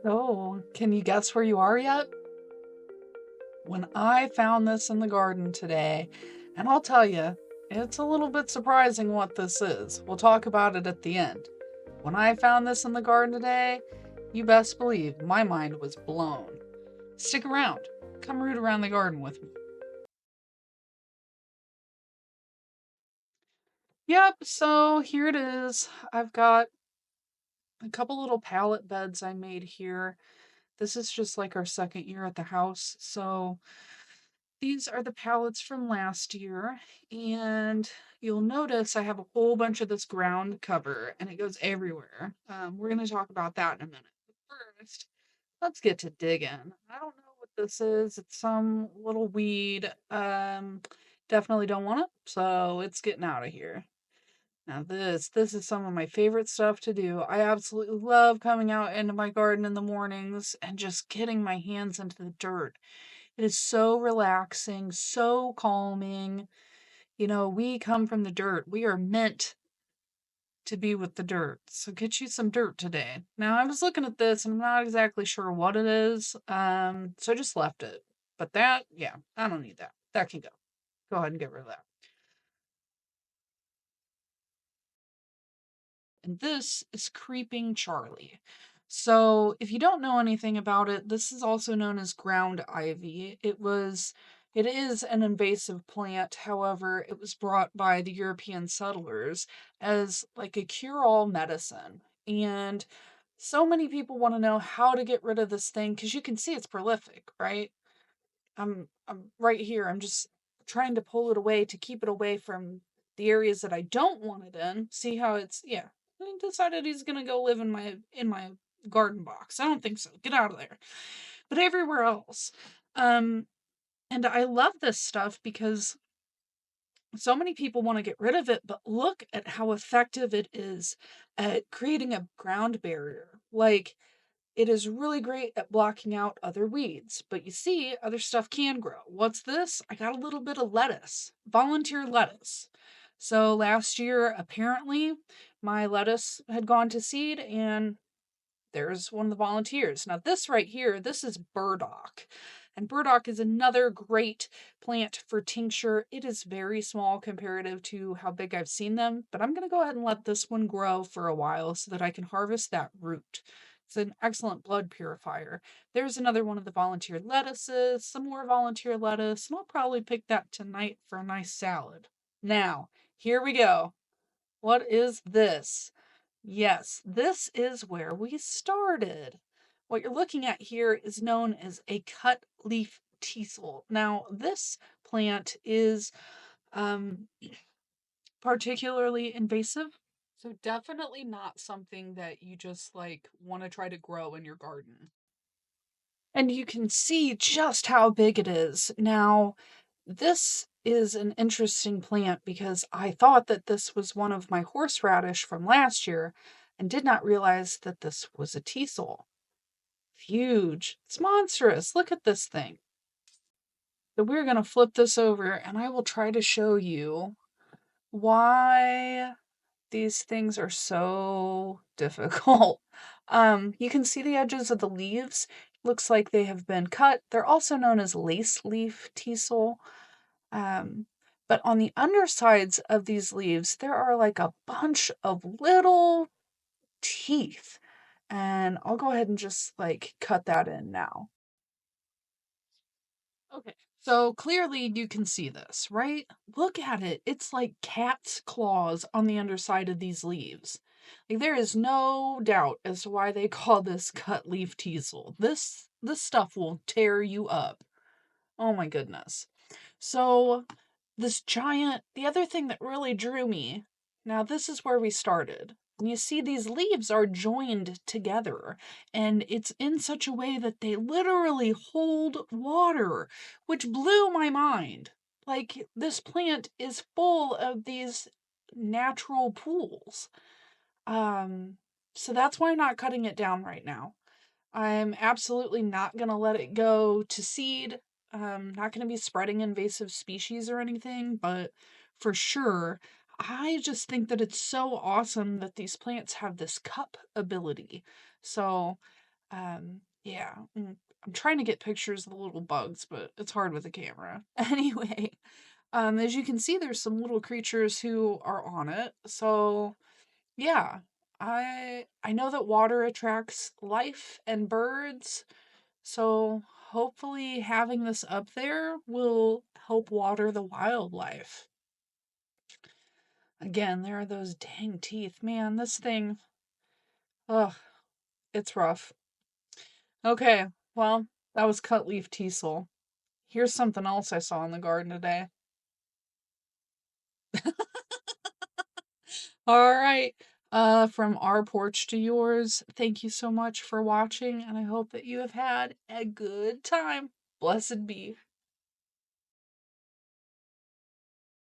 Oh, can you guess where you are yet? When I found this in the garden today, and I'll tell you, it's a little bit surprising what this is. We'll talk about it at the end. When I found this in the garden today, you best believe my mind was blown. Stick around. Come root around the garden with me. Yep, so here it is. I've got a couple little pallet beds I made here. This is just like our second year at the house, so these are the palettes from last year, and you'll notice I have a whole bunch of this ground cover, and it goes everywhere. We're going to talk about that in a minute. But first, let's get to digging. I don't know what this is. It's some little weed. Definitely don't want it, so it's getting out of here. Now this is some of my favorite stuff to do. I absolutely love coming out into my garden in the mornings and just getting my hands into the dirt. It is so relaxing, so calming. You know, we come from the dirt. We are meant to be with the dirt. So get you some dirt today. Now I was looking at this and I'm not exactly sure what it is. So I just left it. But that, yeah, I don't need that. That can go. Go ahead and get rid of that. And this is Creeping Charlie. So, if you don't know anything about it, this is also known as ground ivy. It is an invasive plant. However, it was brought by the European settlers as like a cure-all medicine. And so many people want to know how to get rid of this thing because you can see it's prolific, right? I'm right here. I'm just trying to pull it away to keep it away from the areas that I don't want it in. See how it's yeah. He decided he's gonna go live in my garden box. I don't think so. Get out of there. But everywhere else. Um and I love this stuff because so many people want to get rid of it, but look at how effective it is at creating a ground barrier. Like it is really great at blocking out other weeds, but you see, other stuff can grow. What's this? I got a little bit of lettuce, volunteer lettuce. So last year, apparently, my lettuce had gone to seed, and there's one of the volunteers. Now, this right here, this is burdock. And burdock is another great plant for tincture. It is very small comparative to how big I've seen them, but I'm going to go ahead and let this one grow for a while so that I can harvest that root. It's an excellent blood purifier. There's another one of the volunteer lettuces, some more volunteer lettuce, and I'll probably pick that tonight for a nice salad. Now, here we go. What is this? Yes, this is where we started. What you're looking at here is known as a cut leaf teasel. Now, this plant is um, particularly invasive, so definitely not something that you just like want to try to grow in your garden. And you can see just how big it is. Now, this is an interesting plant because I thought that this was one of my horseradish from last year and did not realize that this was a teasel. Huge. It's monstrous. Look at this thing. So we're going to flip this over and I will try to show you why these things are so difficult. You can see the edges of the leaves. Looks like they have been cut. They're also known as lace leaf teasel. Um, but on the undersides of these leaves, there are like a bunch of little teeth. And I'll go ahead and just like cut that in now. Okay. So clearly you can see this, right? Look at it. It's like cat's claws on the underside of these leaves. Like there is no doubt as to why they call this cut leaf teasel. This stuff will tear you up. Oh my goodness. So the other thing that really drew me, now this is where we started. And you see these leaves are joined together and it's in such a way that they literally hold water, which blew my mind. Like this plant is full of these natural pools. Um, so that's why I'm not cutting it down right now. I'm absolutely not going to let it go to seed. Not going to be spreading invasive species or anything, but for sure, I just think that it's so awesome that these plants have this cup ability. So, Yeah, I'm trying to get pictures of the little bugs, but it's hard with the camera. Anyway, as you can see, there's some little creatures who are on it. So yeah, I know that water attracts life and birds. So hopefully having this up there will help water the wildlife. Again, there are those dang teeth. Man, this thing, ugh, it's rough. Okay, well, that was cut leaf teasel. Here's something else I saw in the garden today. All right. From our porch to yours, thank you so much for watching, and I hope that you have had a good time. Blessed be.